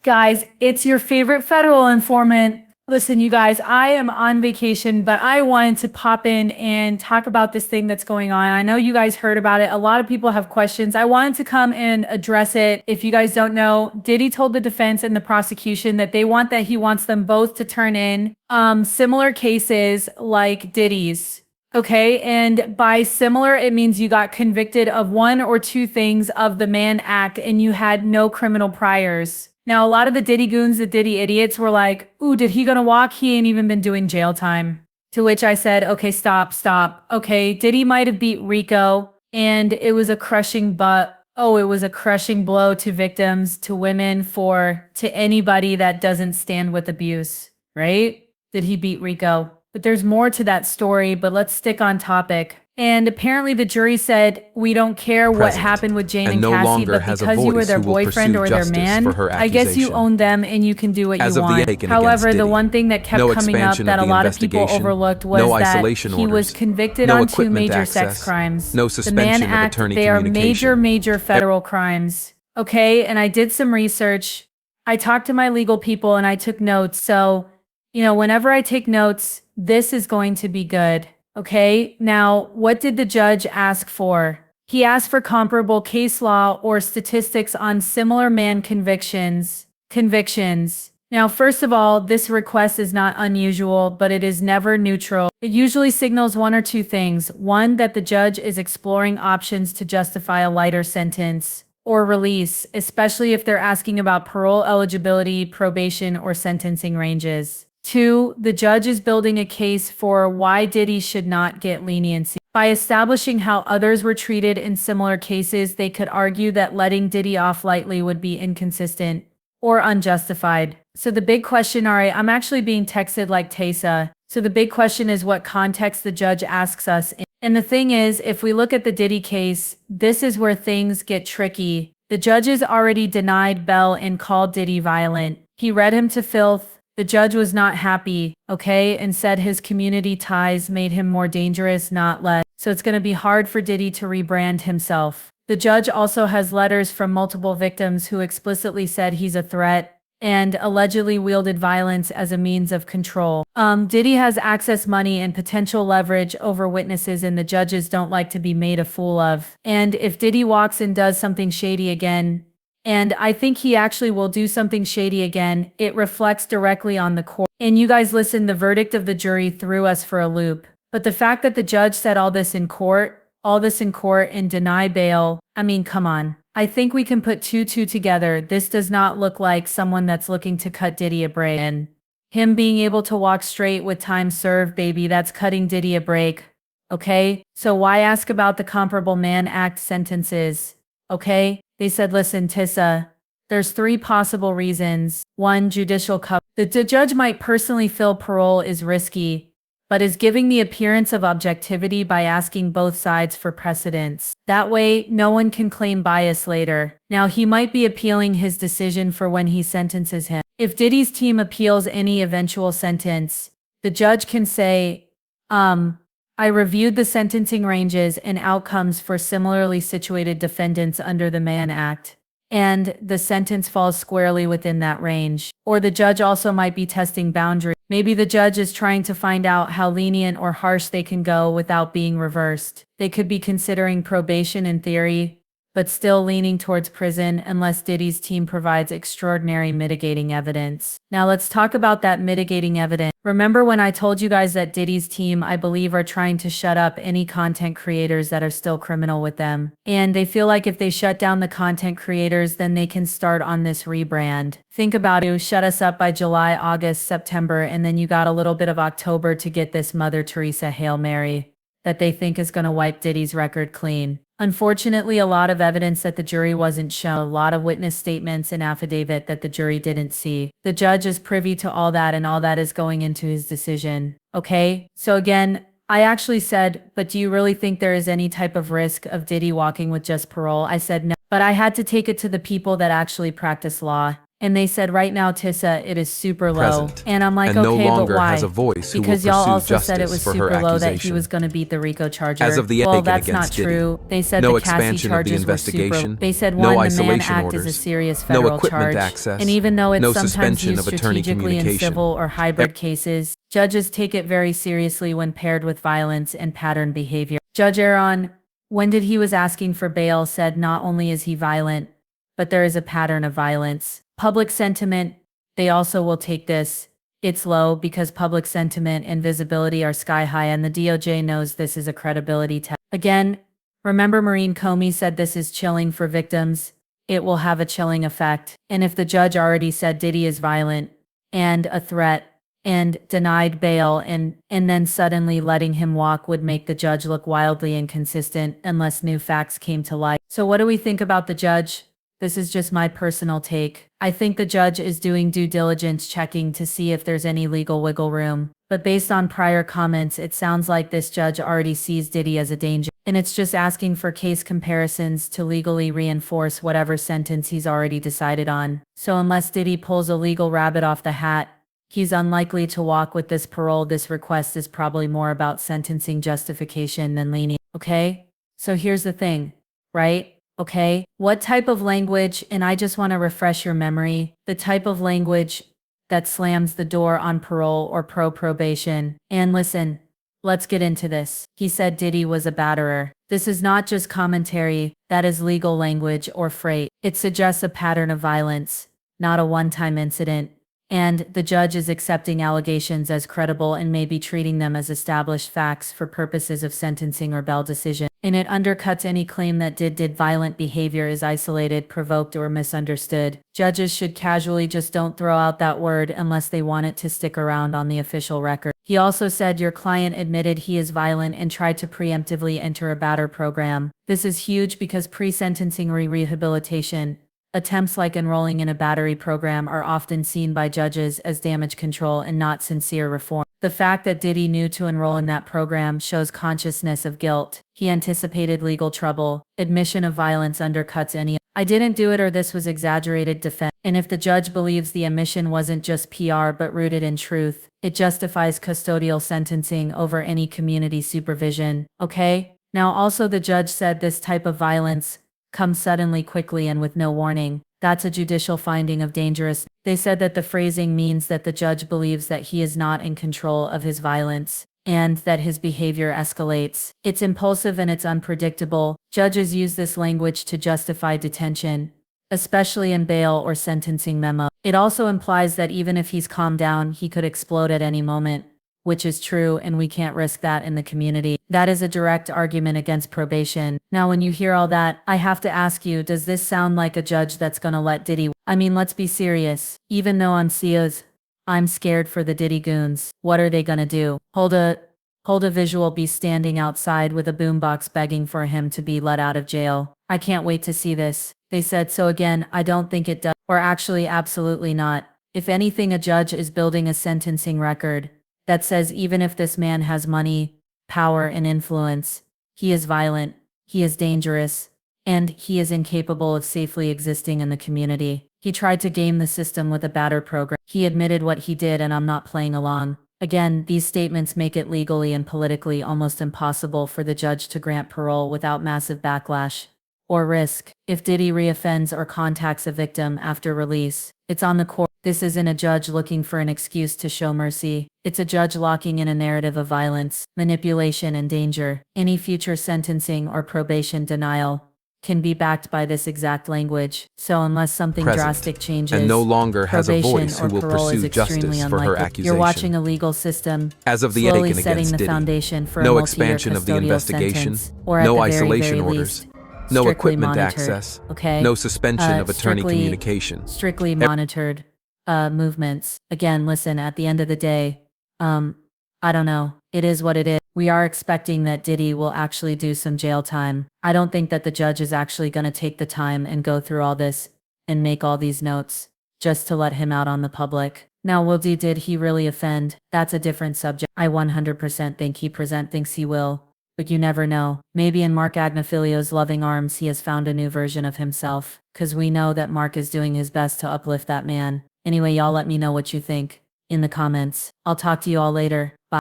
Guys, it's your favorite federal informant. Listen, you guys, I am on vacation, but I wanted to pop in and talk about this thing that's going on. I know you guys heard about it. A lot of people have questions. I wanted to come and address it. If you guys don't know, Diddy told the defense and the prosecution that he wants them both to turn in similar cases like Diddy's. Okay, and by similar, it means you got convicted of one or two things of the Mann Act and you had no criminal priors. Now, a lot of the Diddy goons, the Diddy idiots were like, ooh, did he gonna walk? He ain't even been doing jail time. To which I said, okay, stop. Okay, Diddy might have beat Rico and it was a crushing it was a crushing blow to victims, to women, to anybody that doesn't stand with abuse, right? Did he beat Rico? But there's more to that story, but let's stick on topic. And apparently the jury said, we don't care what happened with Jane and Cassie, but because you were their boyfriend or their man, I guess you own them and you can do what you want. However, the one thing that kept coming up that a lot of people overlooked was that he was convicted on two major sex crimes. The Mann Act, they are major federal crimes. Okay, and I did some research. I talked to my legal people and I took notes. So, whenever I take notes, this is going to be good. Okay, now what did the judge ask for? He asked for comparable case law or statistics on similar Mann convictions. Now, first of all, this request is not unusual, but it is never neutral. It usually signals one or two things. One, that the judge is exploring options to justify a lighter sentence or release, especially if they're asking about parole eligibility, probation, or sentencing ranges. Two, the judge is building a case for why Diddy should not get leniency. By establishing how others were treated in similar cases, they could argue that letting Diddy off lightly would be inconsistent or unjustified. So the big question, all right, I'm actually being texted like Taysa. So the big question is what context the judge asks us in. And the thing is, if we look at the Diddy case, this is where things get tricky. The judges already denied bail and called Diddy violent. He read him to filth. The judge was not happy, okay, and said his community ties made him more dangerous, not less. So it's going to be hard for Diddy to rebrand himself. The judge also has letters from multiple victims who explicitly said he's a threat and allegedly wielded violence as a means of control. Diddy has access money and potential leverage over witnesses, and the judges don't like to be made a fool of. And if Diddy walks and does something shady again, and I think he actually will do something shady again, it reflects directly on the court. And you guys listen, the verdict of the jury threw us for a loop. But the fact that the judge said all this in court and deny bail, I mean, come on. I think we can put two together. This does not look like someone that's looking to cut Diddy a break. And him being able to walk straight with time served, baby, that's cutting Diddy a break. Okay? So why ask about the comparable Mann Act sentences? Okay? They said, listen, Tissa, there's three possible reasons. One, judicial cover. The judge might personally feel parole is risky, but is giving the appearance of objectivity by asking both sides for precedence. That way, no one can claim bias later. Now, he might be appealing his decision for when he sentences him. If Diddy's team appeals any eventual sentence, the judge can say, I reviewed the sentencing ranges and outcomes for similarly situated defendants under the Mann Act, and the sentence falls squarely within that range. Or the judge also might be testing boundaries. Maybe the judge is trying to find out how lenient or harsh they can go without being reversed. They could be considering probation in theory, but still leaning towards prison unless Diddy's team provides extraordinary mitigating evidence. Now let's talk about that mitigating evidence. Remember when I told you guys that Diddy's team, I believe, are trying to shut up any content creators that are still criminal with them. And they feel like if they shut down the content creators, then they can start on this rebrand. Think about it, shut us up by July, August, September, and then you got a little bit of October to get this Mother Teresa Hail Mary that they think is going to wipe Diddy's record clean. Unfortunately, a lot of evidence that the jury wasn't shown, a lot of witness statements and affidavit that the jury didn't see. The judge is privy to all that, and all that is going into his decision. Okay? So again, I actually said, but do you really think there is any type of risk of Diddy walking with just parole? I said no, but I had to take it to the people that actually practice law. And they said right now, Tissa, it is super low. Present. And I'm like, And no okay, but longer why? has a voice who will Because y'all pursue also said it justice was for her super low that he accusation. was going to beat the RICO charger. As of the well, taken that's not against Diddy. true. They said No the Cassie expansion of the charges were super. investigation, They said no one, the Mann isolation Act is a orders, serious no federal equipment charge. access, And even though it's no sometimes suspension used of attorney strategically in communication. civil or hybrid cases, judges take it very seriously when paired with violence and pattern behavior. Judge Aaron, when did he was asking for bail, said not only is he violent, but there is a pattern of violence. Public sentiment, they also will take this. It's low because public sentiment and visibility are sky high, and the DOJ knows this is a credibility test. Again, remember Maureen Comey said this is chilling for victims. It will have a chilling effect. And if the judge already said Diddy is violent and a threat and denied bail and then suddenly letting him walk would make the judge look wildly inconsistent unless new facts came to light. So what do we think about the judge? This is just my personal take. I think the judge is doing due diligence checking to see if there's any legal wiggle room. But based on prior comments, it sounds like this judge already sees Diddy as a danger. And it's just asking for case comparisons to legally reinforce whatever sentence he's already decided on. So unless Diddy pulls a legal rabbit off the hat, he's unlikely to walk with this parole. This request is probably more about sentencing justification than lenient. Okay? So here's the thing, right? Okay, what type of language, and I just want to refresh your memory, the type of language that slams the door on parole or probation. And listen, let's get into this. He said Diddy was a batterer. This is not just commentary, that is legal language or freight. It suggests a pattern of violence, not a one-time incident. And the judge is accepting allegations as credible and may be treating them as established facts for purposes of sentencing or bail decision. And it undercuts any claim that did violent behavior is isolated, provoked, or misunderstood. Judges should casually just don't throw out that word unless they want it to stick around on the official record. He also said your client admitted he is violent and tried to preemptively enter a batter program. This is huge because pre-sentencing rehabilitation attempts like enrolling in a battery program are often seen by judges as damage control and not sincere reform. The fact that Diddy knew to enroll in that program shows consciousness of guilt. He anticipated legal trouble. Admission of violence undercuts any "I didn't do it" or "this was exaggerated" defense. And if the judge believes the admission wasn't just PR but rooted in truth, it justifies custodial sentencing over any community supervision. Okay? Now also the judge said this type of violence comes suddenly, quickly, and with no warning. That's a judicial finding of dangerous. They said that the phrasing means that the judge believes that he is not in control of his violence and that his behavior escalates. It's impulsive and it's unpredictable. Judges use this language to justify detention, especially in bail or sentencing memo. It also implies that even if he's calmed down, he could explode at any moment, which is true, and we can't risk that in the community. That is a direct argument against probation. Now, when you hear all that, I have to ask you, does this sound like a judge that's gonna let Diddy? I mean, let's be serious. Even though I'm scared for the Diddy goons. What are they gonna do? Hold a visual, be standing outside with a boombox begging for him to be let out of jail. I can't wait to see this. They said so again, I don't think it does. Or actually, absolutely not. If anything, a judge is building a sentencing record that says even if this man has money, power, and influence, he is violent, he is dangerous, and he is incapable of safely existing in the community. He tried to game the system with a batter program. He admitted what he did, and I'm not playing along. Again, these statements make it legally and politically almost impossible for the judge to grant parole without massive backlash or risk. If Diddy reoffends or contacts a victim after release, it's on the court. This isn't a judge looking for an excuse to show mercy. It's a judge locking in a narrative of violence, manipulation, and danger. Any future sentencing or probation denial can be backed by this exact language. So unless something drastic changes, and no longer has a probation voice who or will parole is pursue extremely justice for her unlikely. accusation. You're watching a legal system As of the slowly taken setting against the Diddy, foundation for no a multi-year expansion of the custodial investigation, sentence, or at no the very, isolation very orders, least, no strictly equipment monitored, access, okay? no suspension of attorney Strictly communication. monitored movements. Again, listen, at the end of the day, I don't know. It is what it is. We are expecting that Diddy will actually do some jail time. I don't think that the judge is actually going to take the time and go through all this and make all these notes just to let him out on the public. Now, did he really offend? That's a different subject. I 100% think he thinks he will. But you never know. Maybe in Mark Agnifilio's loving arms he has found a new version of himself. Cause we know that Mark is doing his best to uplift that man. Anyway, y'all let me know what you think in the comments. I'll talk to you all later. Bye.